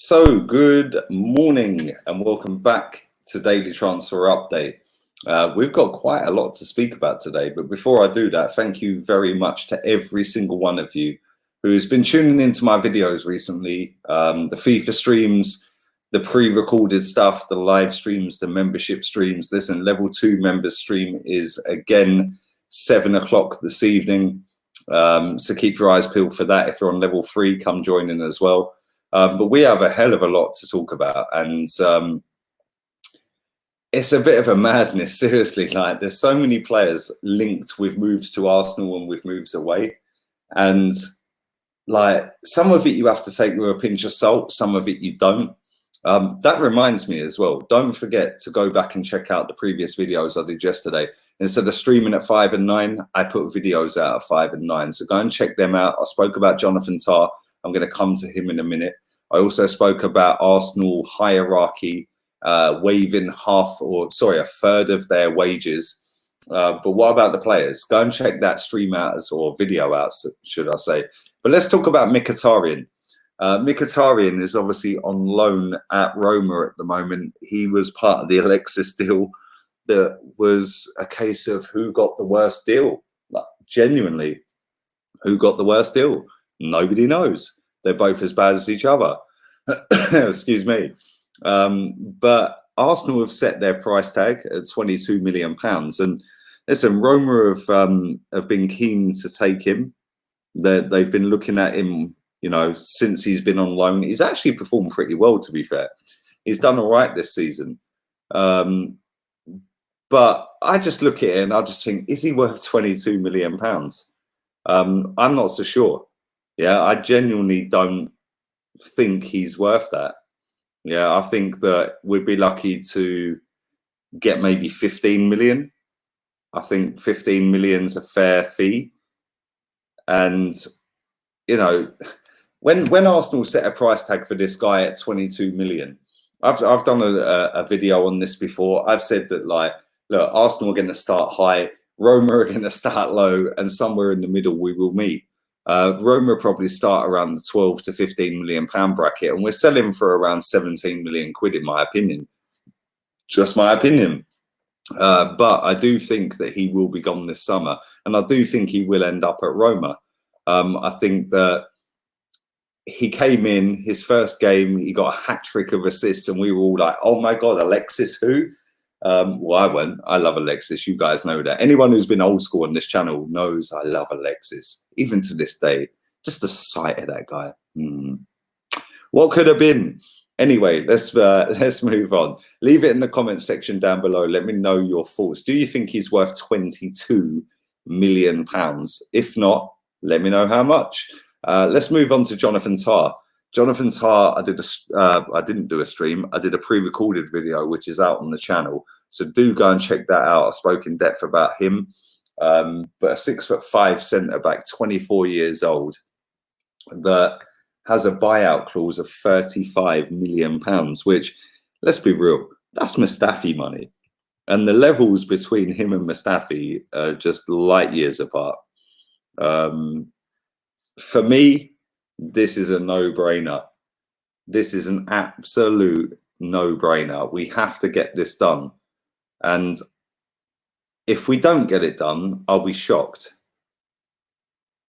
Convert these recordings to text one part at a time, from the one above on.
So, good morning and welcome back to Daily Transfer Update. We've got quite a lot to speak about today, but before I do that, thank you very much to every single one of you who's been tuning into my videos recently, the FIFA streams, the pre-recorded stuff, the live streams, the membership streams. Listen, level 2 members stream is again 7 o'clock this evening, so keep your eyes peeled for that. If you're on level 3, come join in as well. But we have a hell of a lot to talk about, and it's a bit of a madness, seriously. Like, there's so many players linked with moves to Arsenal and with moves away, and like some of it you have to take with a pinch of salt, some of it you don't. That reminds me as well, don't forget to go back and check out the previous videos I did yesterday. Instead of streaming at 5 and 9, I put videos out at 5 and 9, so go and check them out. I spoke about Jonathan Tah. I'm going to come to him in a minute. I also spoke about Arsenal hierarchy, waiving a third of their wages. But what about the players? Go and check that stream out, or video out, should I say. But let's talk about Mkhitaryan. Mkhitaryan is obviously on loan at Roma at the moment. He was part of the Alexis deal that was a case of who got the worst deal. Like, genuinely, who got the worst deal? Nobody knows. They're both as bad as each other. Excuse me. But Arsenal have set their price tag at £22 million. And listen, Roma have been keen to take him. They've been looking at him, you know, since he's been on loan. He's actually performed pretty well, to be fair. He's done all right this season. But I just look at it and I just think, is he worth £22 million? I'm not so sure. Yeah, I genuinely don't think he's worth that. Yeah, I think that we'd be lucky to get maybe 15 million. I think 15 million's a fair fee. And, you know, when Arsenal set a price tag for this guy at 22 million, I've done a video on this before. I've said that, like, look, Arsenal are going to start high, Roma are going to start low, and somewhere in the middle we will meet. Roma probably start around the 12 to 15 million pound bracket, and we're selling for around 17 million quid, in my opinion. Just my opinion. But I do think that he will be gone this summer, and I do think he will end up at Roma. I think that he came in his first game, he got a hat-trick of assists, and we were all like, oh my God, Alexis who? Well, I love Alexis. You guys know that. Anyone who's been old school on this channel knows I love Alexis, even to this day. Just the sight of that guy. What could have been? Anyway, let's move on. Leave it in the comment section down below. Let me know your thoughts. Do you think he's worth £22 million? If not, let me know how much. Let's move on to Jonathan Tah. Jonathan Tah, I didn't do a stream. I did a pre-recorded video, which is out on the channel. So do go and check that out. I spoke in depth about him. But a 6'5" centre back, 24 years old, that has a buyout clause of £35 million, which, let's be real, that's Mustafi money. And the levels between him and Mustafi are just light years apart. For me, this is a no-brainer. This is an absolute no-brainer. We have to get this done. And if we don't get it done, I'll be shocked.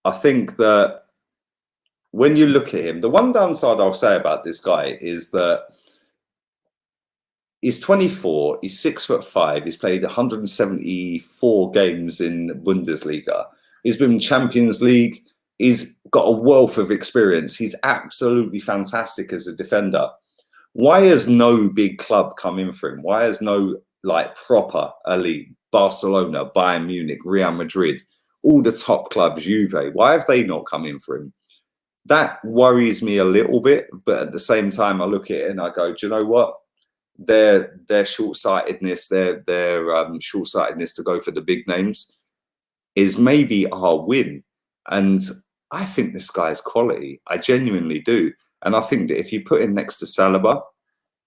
I think that when you look at him, the one downside I'll say about this guy is that he's 24, he's 6'5", he's played 174 games in Bundesliga. He's been in Champions League. He's got a wealth of experience. He's absolutely fantastic as a defender. Why has no big club come in for him? Why has no, like, proper elite, Barcelona, Bayern Munich, Real Madrid, all the top clubs, Juve, why have they not come in for him? That worries me a little bit, but at the same time, I look at it and I go, do you know what? Their short-sightedness, their short-sightedness to go for the big names is maybe our win. And I think this guy's quality. I genuinely do. And I think that if you put him next to Saliba,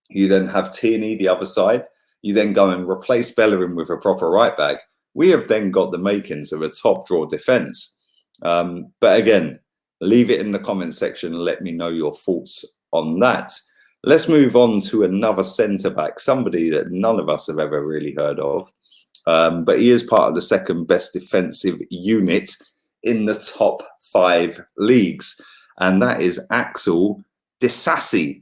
you then have Tierney the other side, you then go and replace Bellerin with a proper right back, we have then got the makings of a top draw defence. But again, leave it in the comment section and let me know your thoughts on that. Let's move on to another centre-back, somebody that none of us have ever really heard of. But he is part of the second best defensive unit in the top 5 leagues. And that is Axel Disasi.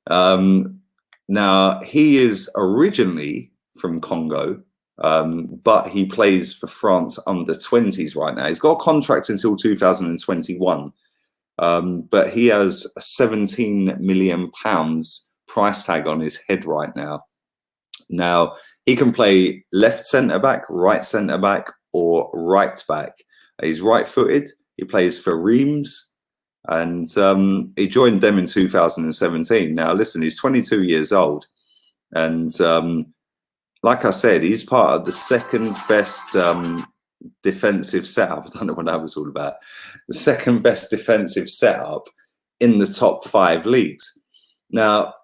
Now, he is originally from Congo, but he plays for France under 20s right now. He's got a contract until 2021. But he has a £17 million price tag on his head right now. Now, he can play left centre-back, right centre-back, or right back. He's right-footed. He plays for Reims, and he joined them in 2017. Now, listen, he's 22 years old, and like I said, he's part of the second best defensive setup. I don't know what that was all about. The second best defensive setup in the top 5 leagues. Now,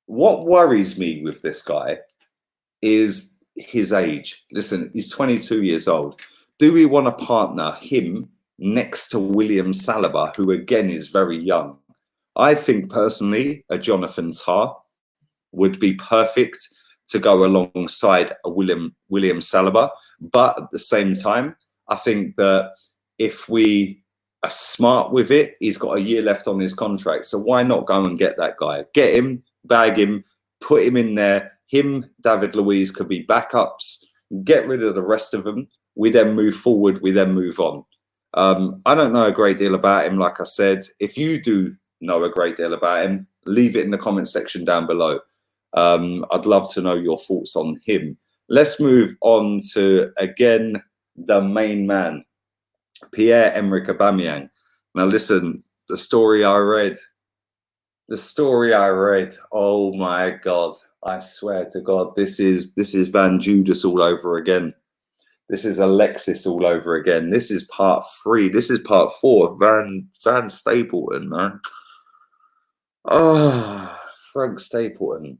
what worries me with this guy is his age. Listen, he's 22 years old. Do we want to partner him next to William Saliba, who again is very young? I think personally a Jonathan Tah would be perfect to go alongside a William Saliba. But at the same time, I think that if we are smart with it, he's got a year left on his contract. So why not go and get that guy? Get him, bag him, put him in there. Him, David Luiz could be backups. Get rid of the rest of them. We then move forward. We then move on. I don't know a great deal about him, like I said. If you do know a great deal about him, leave it in the comment section down below. I'd love to know your thoughts on him. Let's move on to, again, the main man, Pierre-Emerick Aubameyang. Now, listen, the story I read, oh my God, I swear to God, this is Van Judas all over again. This is Alexis all over again. This is part 3. This is part 4. Van Stapleton, man. Oh, Frank Stapleton.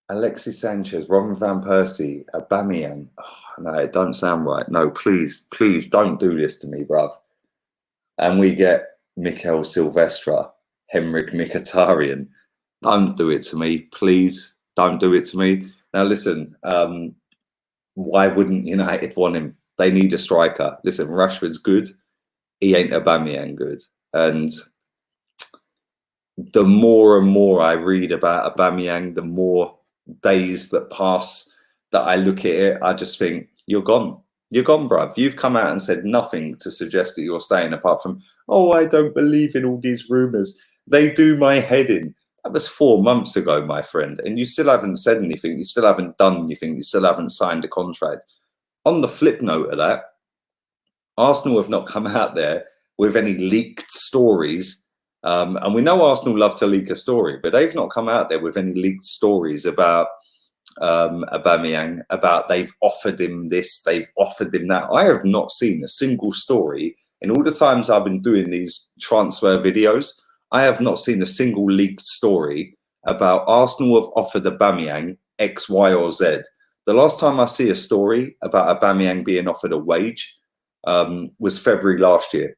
Alexis Sanchez, Robin Van Persie, Aubameyang. Oh, no, it don't sound right. No, please don't do this to me, bruv. And we get Mikel Silvestre, Henrik Mkhitaryan. Don't do it to me, please. Don't do it to me. Now, listen, why wouldn't United want him? They need a striker. Listen, Rashford's good. He ain't Aubameyang good. And the more and more I read about Aubameyang, the more days that pass that I look at it, I just think, you're gone. You're gone, bruv. You've come out and said nothing to suggest that you're staying, apart from, oh, I don't believe in all these rumours. They do my head in. That was 4 months ago, my friend, and you still haven't said anything. You still haven't done anything. You still haven't signed a contract. On the flip note of that, Arsenal have not come out there with any leaked stories. And we know Arsenal love to leak a story, but they've not come out there with any leaked stories about Aubameyang, about they've offered him this, they've offered him that. I have not seen a single story in all the times I've been doing these transfer videos. I have not seen a single leaked story about Arsenal have offered Aubameyang X, Y, or Z. The last time I see a story about Aubameyang being offered a wage was February last year.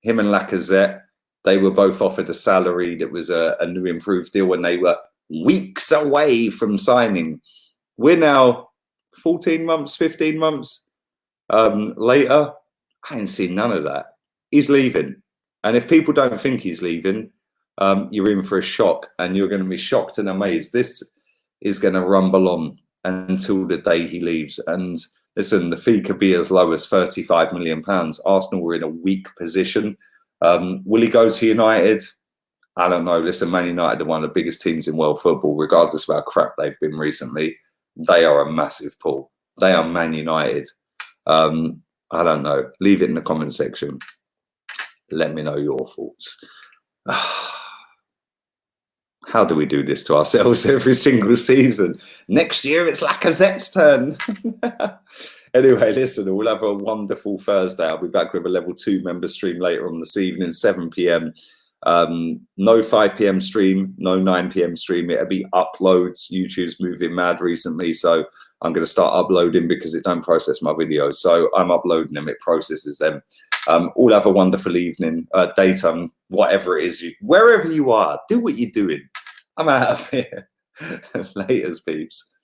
Him and Lacazette, they were both offered a salary that was a new improved deal when they were weeks away from signing. We're now 14 months, 15 months later. I ain't seen none of that. He's leaving. And if people don't think he's leaving, you're in for a shock, and you're going to be shocked and amazed. This is going to rumble on until the day he leaves. And listen, the fee could be as low as £35 million. Arsenal were in a weak position. Will he go to United? I don't know. Listen, Man United are one of the biggest teams in world football, regardless of how crap they've been recently. They are a massive pull. They are Man United. I don't know. Leave it in the comment section. Let me know your thoughts. How do we do this to ourselves every single season? Next year, it's Lacazette's turn. Anyway, listen, we'll have a wonderful Thursday. I'll be back with a level 2 member stream later on this evening, 7 p.m. No 5 p.m. stream, no 9 p.m. stream. It'll be uploads. YouTube's moving mad recently, so I'm going to start uploading because it don't process my videos. So I'm uploading them, it processes them. All have a wonderful evening, daytime, whatever it is, wherever you are, do what you're doing. I'm out of here. Laters, peeps.